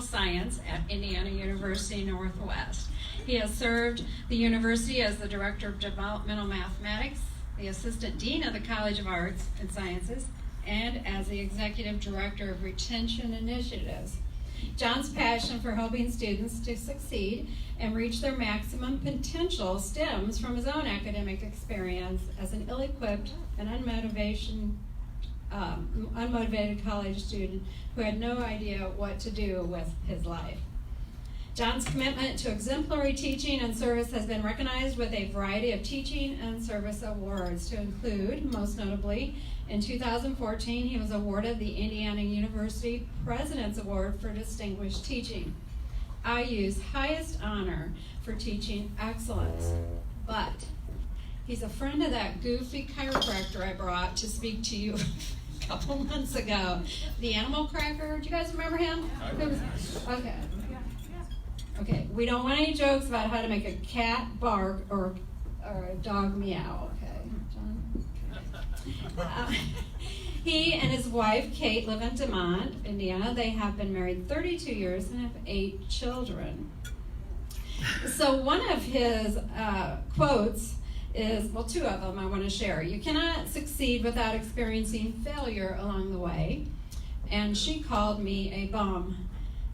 Material Science at Indiana University Northwest. He has served the university as the Director of Developmental Mathematics, the Assistant Dean of the College of Arts and Sciences, and as the Executive Director of Retention Initiatives. John's passion for helping students to succeed and reach their maximum potential stems from his own academic experience as an ill-equipped and unmotivated college student who had no idea what to do with his life. John's commitment to exemplary teaching and service has been recognized with a variety of teaching and service awards, to include, most notably, in 2014, he was awarded the Indiana University President's Award for Distinguished Teaching, IU's highest honor for teaching excellence. But he's a friend of that goofy chiropractor I brought to speak to you a couple months ago. The animal cracker, do you guys remember him? Okay. Okay, we don't want any jokes about how to make a cat bark or a dog meow, okay, John? He and his wife, Kate, live in DeMont, Indiana. They have been married 32 years and have 8 children. So one of his quotes is, well, 2 of them I want to share. You cannot succeed without experiencing failure along the way. And she called me a bum.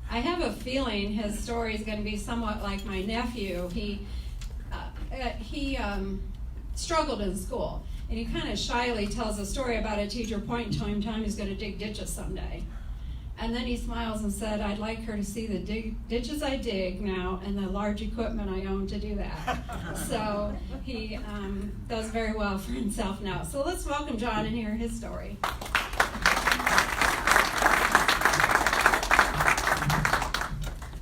I have a feeling his story is going to be somewhat like my nephew. He struggled in school, and he kind of shyly tells a story about a teacher pointing to him, telling him he's going to dig ditches someday. And then he smiles and said, I'd like her to see the ditches I dig now and the large equipment I own to do that. So he does very well for himself now. So let's welcome John and hear his story.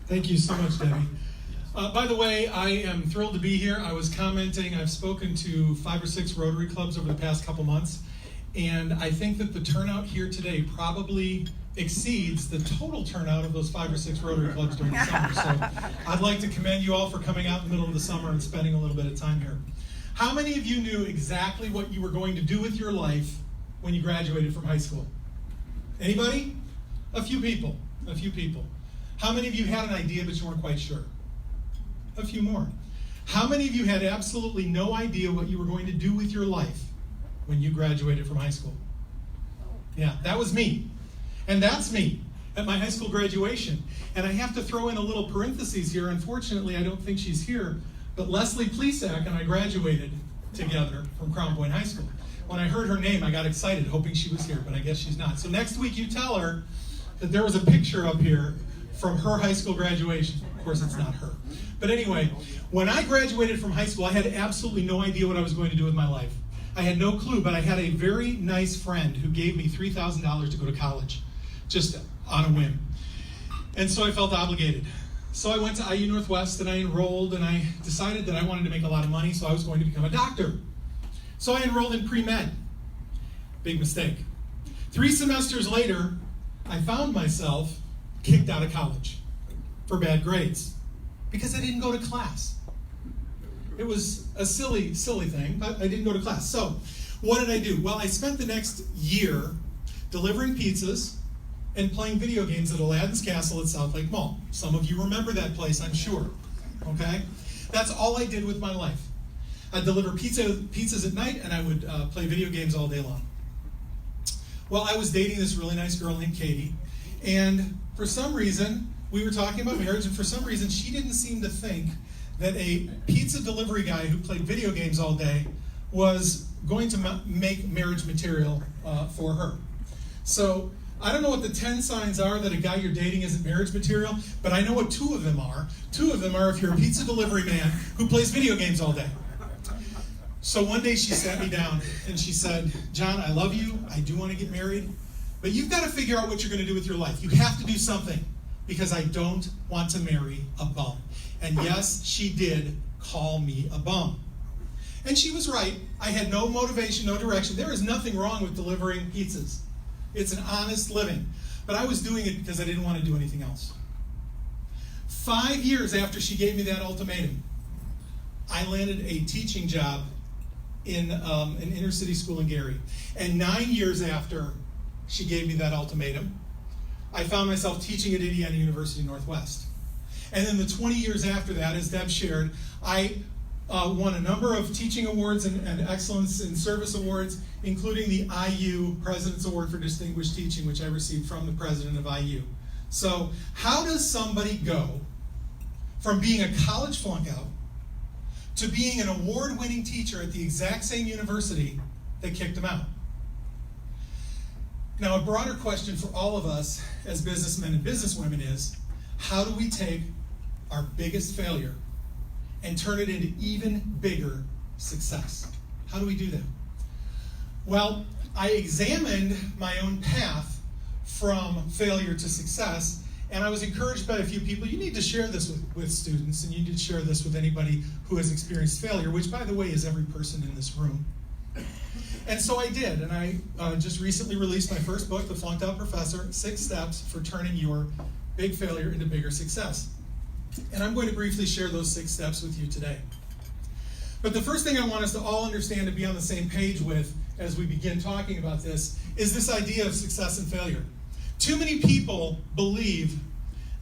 Thank you so much, Debbie. By the way, I am thrilled to be here. I was commenting, I've spoken to 5 or 6 Rotary Clubs over the past couple months, and I think that the turnout here today probably exceeds the total turnout of those 5 or 6 Rotary Clubs during the summer. So I'd like to commend you all for coming out in the middle of the summer and spending a little bit of time here. How many of you knew exactly what you were going to do with your life when you graduated from high school? Anybody? A few people. How many of you had an idea but you weren't quite sure? A few more. How many of you had absolutely no idea what you were going to do with your life when you graduated from high school? Yeah, that was me. And that's me at my high school graduation. And I have to throw in a little parentheses here. Unfortunately, I don't think she's here, but Leslie Plesac and I graduated together from Crown Point High School. When I heard her name, I got excited, hoping she was here, but I guess she's not. So next week you tell her that there was a picture up here from her high school graduation. Of course, it's not her. But anyway, when I graduated from high school, I had absolutely no idea what I was going to do with my life. I had no clue, but I had a very nice friend who gave me $3,000 to go to college, just on a whim. And so I felt obligated. So I went to IU Northwest and I enrolled, and I decided that I wanted to make a lot of money, so I was going to become a doctor. So I enrolled in pre-med. Big mistake. 3 semesters later, I found myself kicked out of college for bad grades because I didn't go to class. It was a silly thing, but I didn't go to class. So what did I do? Well, I spent the next year delivering pizzas and playing video games at Aladdin's Castle at South Lake Mall. Some of you remember that place, I'm sure. Okay? That's all I did with my life. I'd deliver pizzas at night, and I would play video games all day long. Well, I was dating this really nice girl named Katie, and for some reason, we were talking about marriage, and for some reason, she didn't seem to think that a pizza delivery guy who played video games all day was going to make marriage material for her. So I don't know what the 10 signs are that a guy you're dating isn't marriage material, but I know what 2 of them are. 2 of them are if you're a pizza delivery man who plays video games all day. So one day she sat me down and she said, John, I love you. I do want to get married. But you've got to figure out what you're going to do with your life. You have to do something, because I don't want to marry a bum. And yes, she did call me a bum. And she was right. I had no motivation, no direction. There is nothing wrong with delivering pizzas. It's an honest living. But I was doing it because I didn't want to do anything else. 5 years after she gave me that ultimatum, I landed a teaching job in an inner city school in Gary. And 9 years after she gave me that ultimatum, I found myself teaching at Indiana University Northwest. And then the 20 years after that, as Deb shared, I won a number of teaching awards and excellence in service awards, including the IU President's Award for Distinguished Teaching, which I received from the president of IU. So how does somebody go from being a college flunk out to being an award-winning teacher at the exact same university that kicked them out? Now, a broader question for all of us as businessmen and businesswomen is, how do we take our biggest failure and turn it into even bigger success? How do we do that? Well, I examined my own path from failure to success, and I was encouraged by a few people. You need to share this with students, and you need to share this with anybody who has experienced failure, which, by the way, is every person in this room. And so I did, and I just recently released my first book, The Flunked Out Professor, 6 Steps for Turning Your Big Failure into Bigger Success. And I'm going to briefly share those 6 steps with you today. But the first thing I want us to all understand and be on the same page with as we begin talking about this is this idea of success and failure. Too many people believe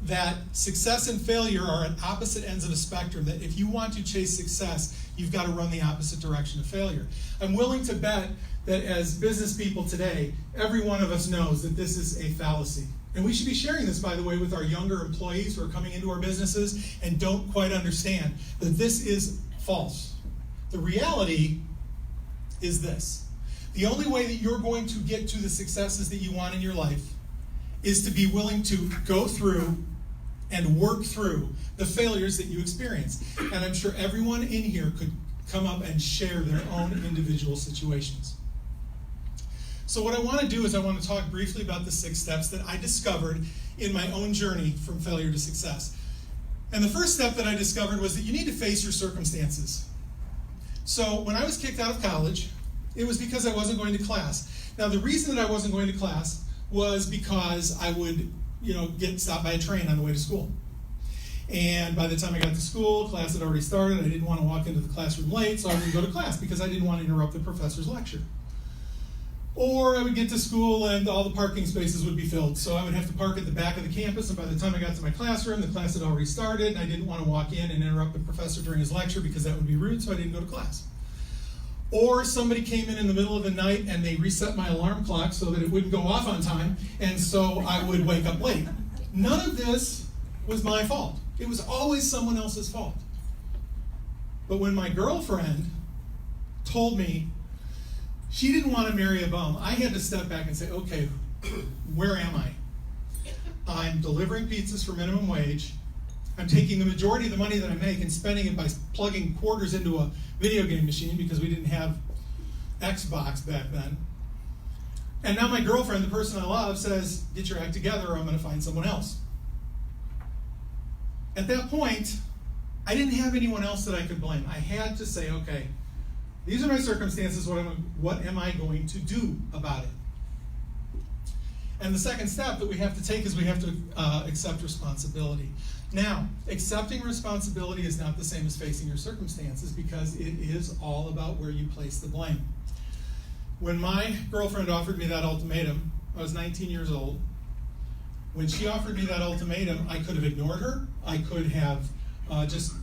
that success and failure are at opposite ends of a spectrum, that if you want to chase success, you've got to run the opposite direction of failure. I'm willing to bet that as business people today, every one of us knows that this is a fallacy. And we should be sharing this, by the way, with our younger employees who are coming into our businesses and don't quite understand that this is false. The reality is this. The only way that you're going to get to the successes that you want in your life is to be willing to go through and work through the failures that you experience. And I'm sure everyone in here could come up and share their own individual situations. So what I want to do is I want to talk briefly about the 6 steps that I discovered in my own journey from failure to success. And the first step that I discovered was that you need to face your circumstances. So when I was kicked out of college, it was because I wasn't going to class. Now the reason that I wasn't going to class was because I would, get stopped by a train on the way to school. And by the time I got to school, class had already started. I didn't want to walk into the classroom late, so I wouldn't go to class because I didn't want to interrupt the professor's lecture. Or I would get to school and all the parking spaces would be filled. So I would have to park at the back of the campus, and by the time I got to my classroom, the class had already started, and I didn't want to walk in and interrupt the professor during his lecture because that would be rude, so I didn't go to class. Or somebody came in the middle of the night and they reset my alarm clock so that it wouldn't go off on time, and so I would wake up late. None of this was my fault. It was always someone else's fault. But when my girlfriend told me she didn't want to marry a bum, I had to step back and say, okay, where am I? I'm delivering pizzas for minimum wage. I'm taking the majority of the money that I make and spending it by plugging quarters into a video game machine because we didn't have Xbox back then. And now my girlfriend, the person I love, says, get your act together or I'm going to find someone else. At that point, I didn't have anyone else that I could blame. I had to say, okay, these are my circumstances, what am I going to do about it? And the second step that we have to take is we have to accept responsibility. Now, accepting responsibility is not the same as facing your circumstances because it is all about where you place the blame. When my girlfriend offered me that ultimatum, I was 19 years old. When she offered me that ultimatum, I could have ignored her. I could have just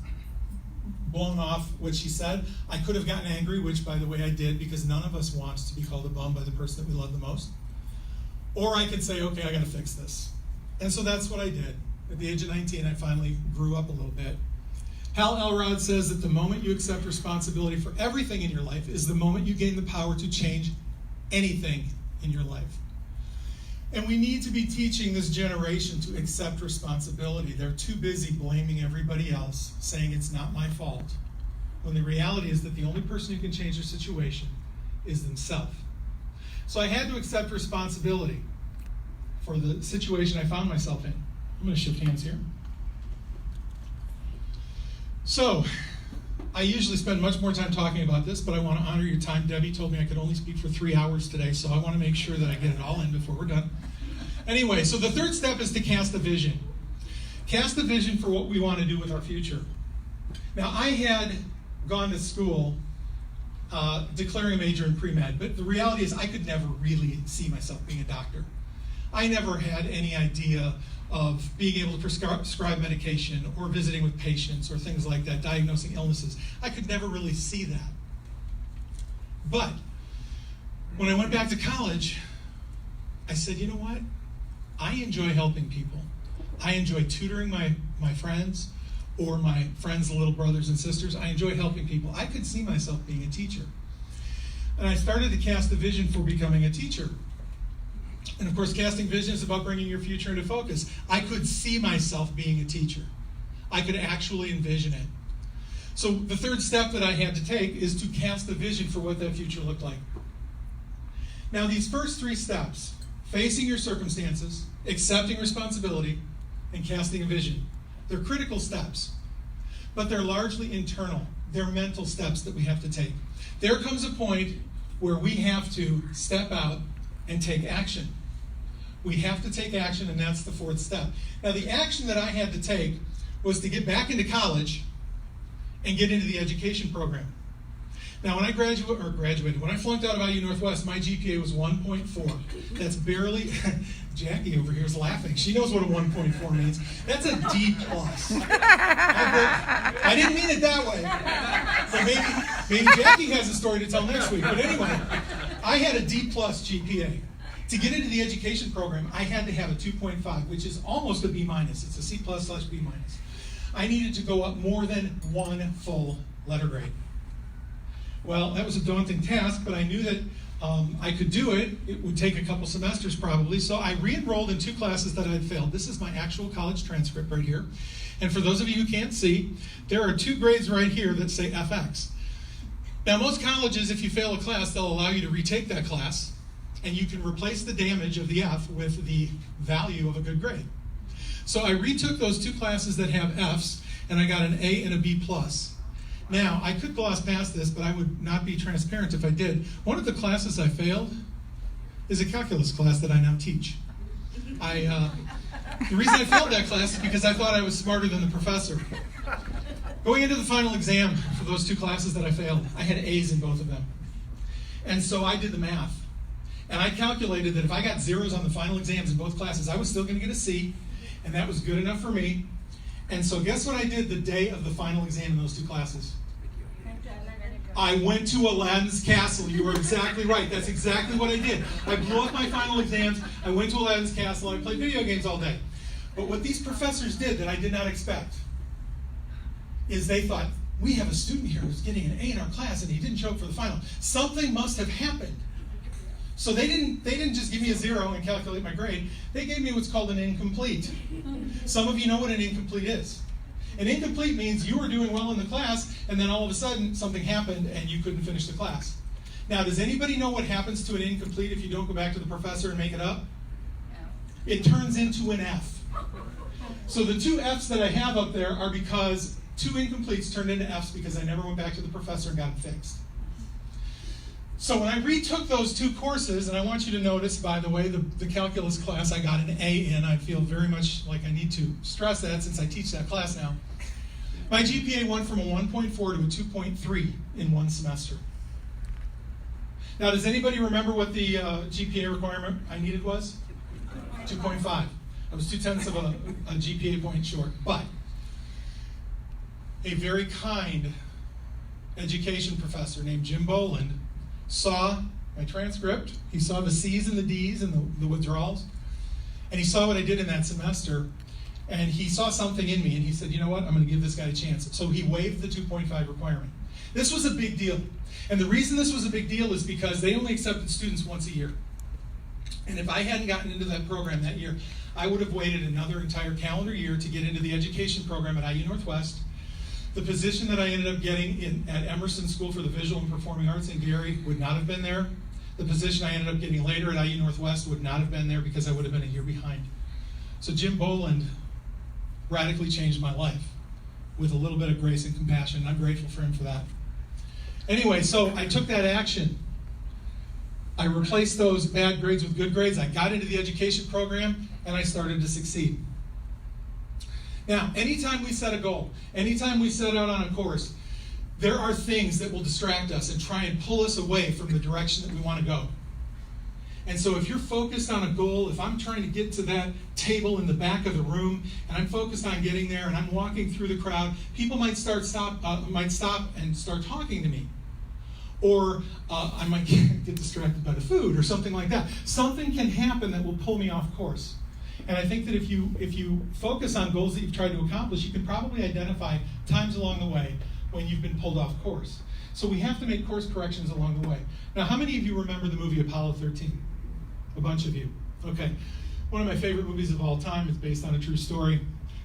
blown off what she said. I could have gotten angry, which, by the way, I did because none of us wants to be called a bum by the person that we love the most. Or I could say, okay, I got to fix this. And so that's what I did. At the age of 19, I finally grew up a little bit. Hal Elrod says that the moment you accept responsibility for everything in your life is the moment you gain the power to change anything in your life. And we need to be teaching this generation to accept responsibility. They're too busy blaming everybody else, saying it's not my fault, when the reality is that the only person who can change their situation is themselves. So I had to accept responsibility for the situation I found myself in. I'm going to shift hands here. So, I usually spend much more time talking about this, but I want to honor your time. Debbie told me I could only speak for 3 hours today, so I want to make sure that I get it all in before we're done. Anyway, so the third step is to cast a vision. Cast a vision for what we want to do with our future. Now, I had gone to school declaring a major in pre-med, but the reality is I could never really see myself being a doctor. I never had any idea of being able to prescribe medication or visiting with patients or things like that, diagnosing illnesses. I could never really see that. But when I went back to college, I said, you know what? I enjoy helping people. I enjoy tutoring my friends or my friends' little brothers and sisters. I enjoy helping people. I could see myself being a teacher. And I started to cast a vision for becoming a teacher. And of course, casting vision is about bringing your future into focus. I could see myself being a teacher. I could actually envision it. So the third step that I had to take is to cast a vision for what that future looked like. Now, these first three steps, facing your circumstances, accepting responsibility, and casting a vision, they're critical steps, but they're largely internal. They're mental steps that we have to take. There comes a point where we have to step out and take action. We have to take action, and that's the fourth step. Now, the action that I had to take was to get back into college and get into the education program. Now, when I graduated, when I flunked out of IU Northwest, my GPA was 1.4. That's barely, Jackie over here is laughing. She knows what a 1.4 means. That's a D+. I didn't mean it that way. So maybe Jackie has a story to tell next week. But anyway, I had a D+ GPA. To get into the education program, I had to have a 2.5, which is almost a B-. It's a C+/B-. I needed to go up more than one full letter grade. Well, that was a daunting task, but I knew that I could do it. It would take a couple semesters probably, so I re-enrolled in 2 classes that I had failed. This is my actual college transcript right here. And for those of you who can't see, there are 2 grades right here that say FX. Now, most colleges, if you fail a class, they'll allow you to retake that class, and you can replace the damage of the F with the value of a good grade. So I retook those 2 classes that have Fs, and I got an A and a B+. Now, I could gloss past this, but I would not be transparent if I did. One of the classes I failed is a calculus class that I now teach. The reason I failed that class is because I thought I was smarter than the professor. Going into the final exam for those 2 classes that I failed, I had A's in both of them. And so I did the math. And I calculated that if I got zeros on the final exams in both classes, I was still going to get a C, and that was good enough for me. And so guess what I did the day of the final exam in those 2 classes? I went to Aladdin's castle. You were exactly right. That's exactly what I did. I blew up my final exams. I went to Aladdin's castle. I played video games all day. But what these professors did that I did not expect is they thought, we have a student here who's getting an A in our class and he didn't show up for the final. Something must have happened. So they didn't just give me a 0 and calculate my grade. They gave me what's called an incomplete. Some of you know what an incomplete is. An incomplete means you were doing well in the class, and then all of a sudden something happened and you couldn't finish the class. Now, does anybody know what happens to an incomplete if you don't go back to the professor and make it up? No. It turns into an F. So the 2 Fs that I have up there are because 2 incompletes turned into Fs because I never went back to the professor and got it fixed. So when I retook those 2 courses, and I want you to notice, by the way, the calculus class I got an A in. I feel very much like I need to stress that since I teach that class now. My GPA went from a 1.4 to a 2.3 in 1 semester. Now, does anybody remember what the GPA requirement I needed was? 2.5. I was 0.2 of a GPA point short. But a very kind education professor named Jim Boland saw my transcript, he saw the C's and the D's and the withdrawals, and he saw what I did in that semester, and he saw something in me, and he said, you know what, I'm going to give this guy a chance. So he waived the 2.5 requirement. This was a big deal, and the reason this was a big deal is because they only accepted students once a year. And if I hadn't gotten into that program that year, I would have waited another entire calendar year to get into the education program at IU Northwest. The position that I ended up getting at Emerson School for the Visual and Performing Arts in Gary would not have been there. The position I ended up getting later at IU Northwest would not have been there because I would have been a year behind. So Jim Boland radically changed my life with a little bit of grace and compassion, and I'm grateful for him for that. Anyway, so I took that action. I replaced those bad grades with good grades. I got into the education program, and I started to succeed. Now, anytime we set a goal, anytime we set out on a course, there are things that will distract us and try and pull us away from the direction that we want to go. And so if you're focused on a goal, if I'm trying to get to that table in the back of the room, and I'm focused on getting there, and I'm walking through the crowd, people might stop and start talking to me. Or I might get distracted by the food or something like that. Something can happen that will pull me off course. And I think that if you focus on goals that you've tried to accomplish, you can probably identify times along the way when you've been pulled off course. So we have to make course corrections along the way. Now, how many of you remember the movie Apollo 13? A bunch of you. Okay. One of my favorite movies of all time. It's based on a true story.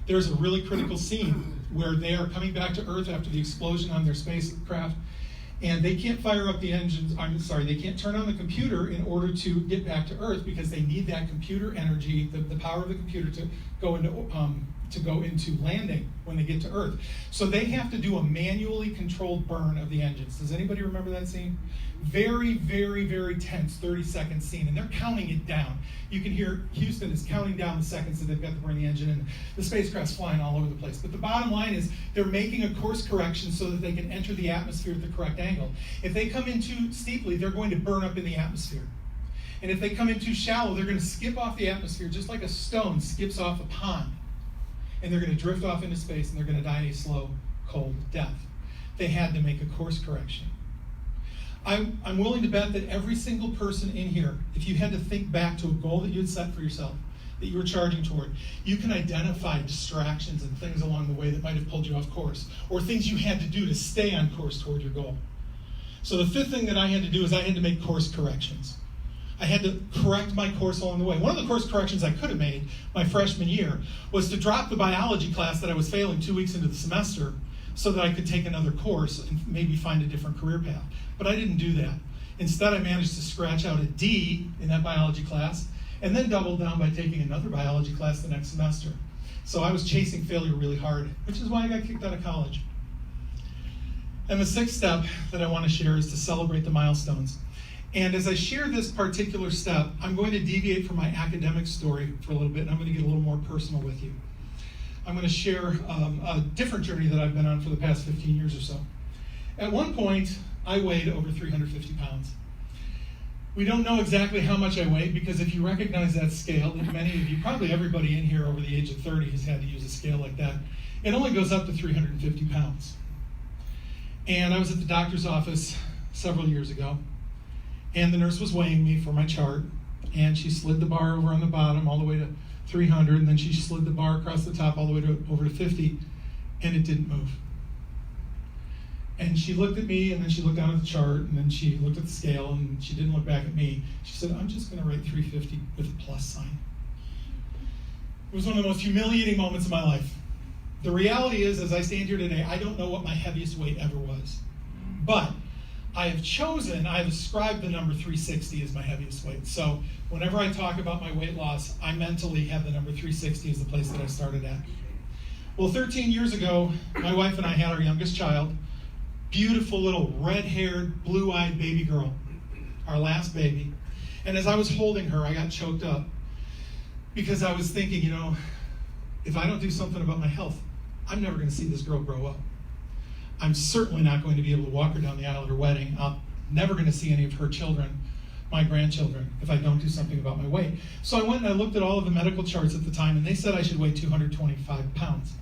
There's a really critical scene where they are coming back to Earth after the explosion on their spacecraft, and they can't fire up the engines. They can't turn on the computer in order to get back to Earth because they need that computer energy, the power of the computer to go into landing when they get to Earth. So they have to do a manually controlled burn of the engines. Does anybody remember that scene? Very, very, very tense 30-second scene, and they're counting it down. You can hear Houston is counting down the seconds that they've got to burn the engine, and the spacecraft's flying all over the place. But the bottom line is they're making a course correction so that they can enter the atmosphere at the correct angle. If they come in too steeply, they're going to burn up in the atmosphere. And if they come in too shallow, they're going to skip off the atmosphere just like a stone skips off a pond. And they're going to drift off into space, and they're going to die a slow, cold death. They had to make a course correction. I'm willing to bet that every single person in here, if you had to think back to a goal that you had set for yourself, that you were charging toward, you can identify distractions and things along the way that might have pulled you off course, or things you had to do to stay on course toward your goal. So the fifth thing that I had to do is I had to make course corrections. I had to correct my course along the way. One of the course corrections I could have made my freshman year was to drop the biology class that I was failing 2 weeks into the semester so that I could take another course and maybe find a different career path. But I didn't do that. Instead, I managed to scratch out a D in that biology class and then double down by taking another biology class the next semester. So I was chasing failure really hard, which is why I got kicked out of college. And the sixth step that I want to share is to celebrate the milestones. And as I share this particular step, I'm going to deviate from my academic story for a little bit, and I'm going to get a little more personal with you. I'm going to share a different journey that I've been on for the past 15 years or so. At one point, I weighed over 350 pounds. We don't know exactly how much I weighed because if you recognize that scale, and many of you, probably everybody in here over the age of 30 has had to use a scale like that, it only goes up to 350 pounds. And I was at the doctor's office several years ago, and the nurse was weighing me for my chart, and she slid the bar over on the bottom all the way to 300, and then she slid the bar across the top all the way over to 50, and it didn't move. And she looked at me, and then she looked down at the chart, and then she looked at the scale, and she didn't look back at me. She said, "I'm just going to write 350 with a plus sign." It was one of the most humiliating moments of my life. The reality is, as I stand here today, I don't know what my heaviest weight ever was. But I have ascribed the number 360 as my heaviest weight. So whenever I talk about my weight loss, I mentally have the number 360 as the place that I started at. Well, 13 years ago, my wife and I had our youngest child, beautiful little red-haired, blue-eyed baby girl, our last baby. And as I was holding her, I got choked up because I was thinking, if I don't do something about my health, I'm never going to see this girl grow up. I'm certainly not going to be able to walk her down the aisle at her wedding. I'm never going to see any of her children, my grandchildren, if I don't do something about my weight. So I went and I looked at all of the medical charts at the time, and they said I should weigh 225 pounds.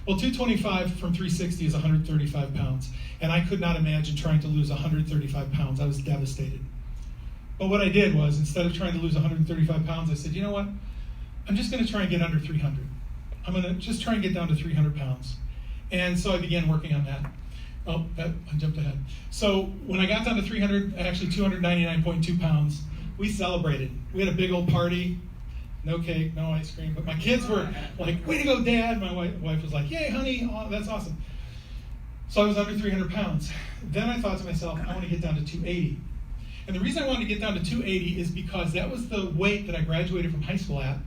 Well, 225 from 360 is 135 pounds, and I could not imagine trying to lose 135 pounds. I was devastated. But what I did was, instead of trying to lose 135 pounds, I said, you know what? I'm just going to try and get under 300. I'm going to just try and get down to 300 pounds. And so I began working on that. Oh, I jumped ahead. So when I got down to 299.2 pounds, we celebrated. We had a big old party. No cake, no ice cream. But my kids were like, "Way to go, Dad." My wife was like, "Yay, honey, oh, that's awesome." So I was under 300 pounds. Then I thought to myself, I want to get down to 280. And the reason I wanted to get down to 280 is because that was the weight that I graduated from high school at.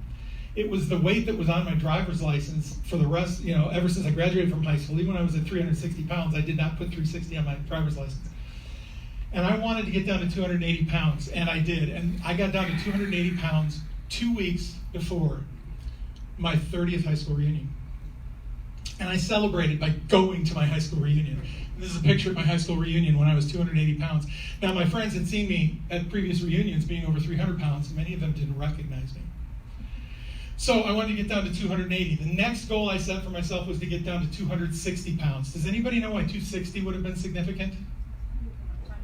It was the weight that was on my driver's license for the rest, ever since I graduated from high school. Even when I was at 360 pounds, I did not put 360 on my driver's license. And I wanted to get down to 280 pounds, and I did. And I got down to 280 pounds 2 weeks before my 30th high school reunion. And I celebrated by going to my high school reunion. And this is a picture of my high school reunion when I was 280 pounds. Now, my friends had seen me at previous reunions being over 300 pounds. Many of them didn't recognize me. So I wanted to get down to 280. The next goal I set for myself was to get down to 260 pounds. Does anybody know why 260 would have been significant?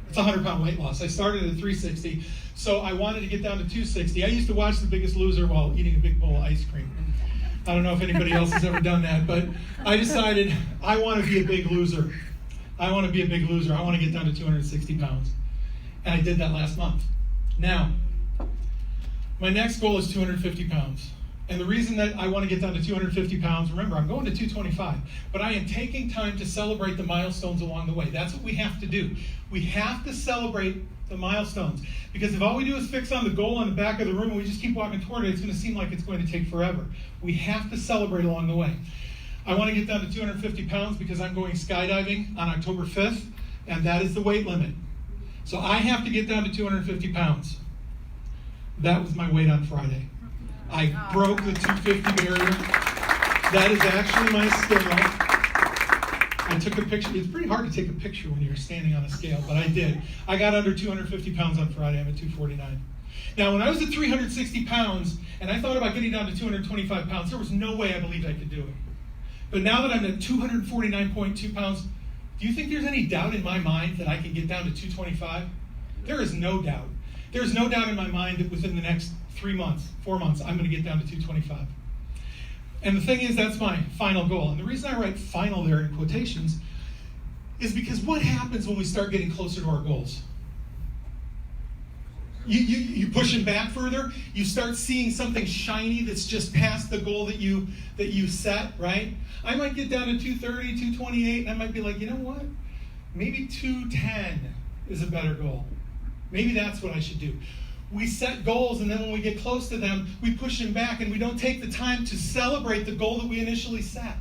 It's a 100-pound weight loss. I started at 360, so I wanted to get down to 260. I used to watch The Biggest Loser while eating a big bowl of ice cream. I don't know if anybody else has ever done that, but I decided I want to be a big loser. I want to be a big loser. I want to get down to 260 pounds. And I did that last month. Now, my next goal is 250 pounds. And the reason that I want to get down to 250 pounds, remember, I'm going to 225, but I am taking time to celebrate the milestones along the way. That's what we have to do. We have to celebrate the milestones. Because if all we do is fix on the goal on the back of the room and we just keep walking toward it, it's going to seem like it's going to take forever. We have to celebrate along the way. I want to get down to 250 pounds because I'm going skydiving on October 5th, and that is the weight limit. So I have to get down to 250 pounds. That was my weight on Friday. I broke the 250 barrier. That is actually my scale. I took a picture. It's pretty hard to take a picture when you're standing on a scale, but I did. I got under 250 pounds on Friday. I'm at 249. Now, when I was at 360 pounds, and I thought about getting down to 225 pounds, there was no way I believed I could do it. But now that I'm at 249.2 pounds, do you think there's any doubt in my mind that I can get down to 225? There is no doubt. There's no doubt in my mind that within the next 3 months, 4 months, I'm going to get down to 225. And the thing is, that's my final goal. And the reason I write final there in quotations is because what happens when we start getting closer to our goals? You push them back further, you start seeing something shiny that's just past the goal that you set, right? I might get down to 230, 228, and I might be like, you know what? Maybe 210 is a better goal. Maybe that's what I should do. We set goals, and then when we get close to them, we push them back, and we don't take the time to celebrate the goal that we initially set.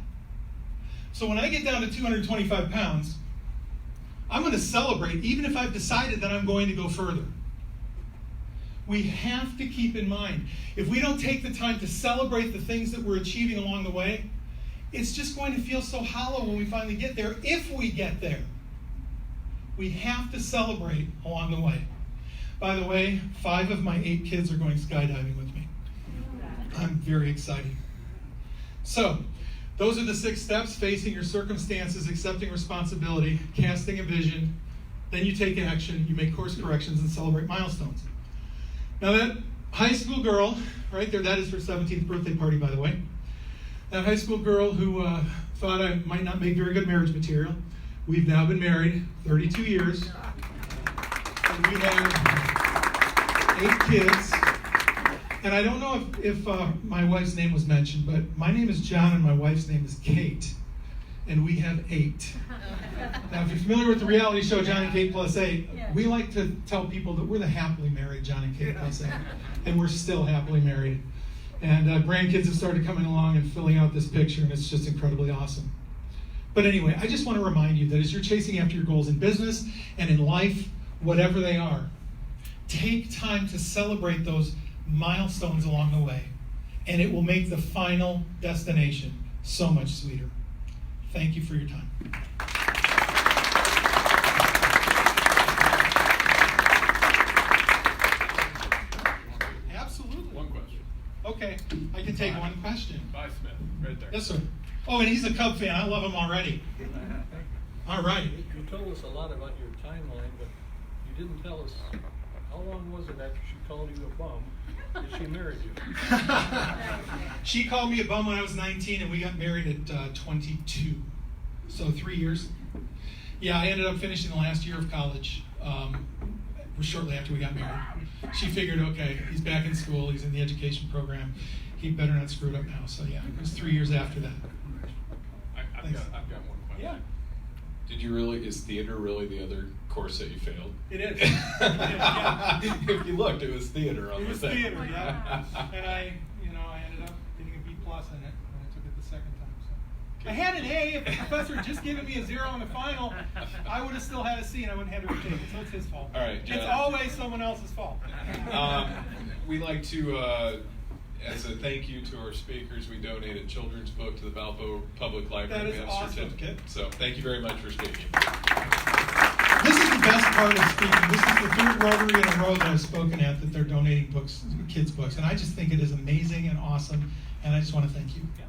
So when I get down to 225 pounds, I'm going to celebrate, even if I've decided that I'm going to go further. We have to keep in mind, if we don't take the time to celebrate the things that we're achieving along the way, it's just going to feel so hollow when we finally get there, if we get there. We have to celebrate along the way. By the way, 5 of my 8 kids are going skydiving with me. I'm very excited. So, those are the 6 steps: facing your circumstances, accepting responsibility, casting a vision, then you take action, you make course corrections, and celebrate milestones. Now that high school girl, right there, that is her 17th birthday party, by the way. That high school girl who thought I might not make very good marriage material. We've now been married 32 years. And we have 8 kids. And I don't know if my wife's name was mentioned, but my name is John and my wife's name is Kate. And we have 8. Now, if you're familiar with the reality show John and Kate Plus 8, we like to tell people that we're the happily married John and Kate Plus 8. And we're still happily married. And grandkids have started coming along and filling out this picture, and it's just incredibly awesome. But anyway, I just want to remind you that as you're chasing after your goals in business and in life, whatever they are, take time to celebrate those milestones along the way, and it will make the final destination so much sweeter. Thank you for your time. Absolutely. One question. Okay, I can take one question. Bye, Smith, right there. Yes, sir. Oh, and he's a Cub fan. I love him already. All right. You told us a lot about your timeline, but you didn't tell us how long was it after she called you a bum that she married you? She called me a bum when I was 19, and we got married at 22. So 3 years. Yeah, I ended up finishing the last year of college shortly after we got married. She figured, okay, he's back in school, he's in the education program, he better not screw it up now. So yeah, it was 3 years after that. I've got one question. Yeah. Did you really, is theater really the other course that you failed? It is. Yeah. If you looked, it was theater on It the was thing. theater, yeah. And I ended up getting a B+ in it when I took it the second time. So I had an A. If the professor had just given me a 0 on the final, I would have still had a C and I wouldn't have had to retake it. So it's his fault. All right, It's John. always someone else's fault. We like to as a thank you to our speakers, we donate a children's book to the Valpo Public Library. That is We have a awesome. certificate. So thank you very much for speaking. This is the best part of speaking. This is the third Rotary in a row that I've spoken at that they're donating books, kids' books, and I just think it is amazing and awesome, and I just want to thank you. Yeah.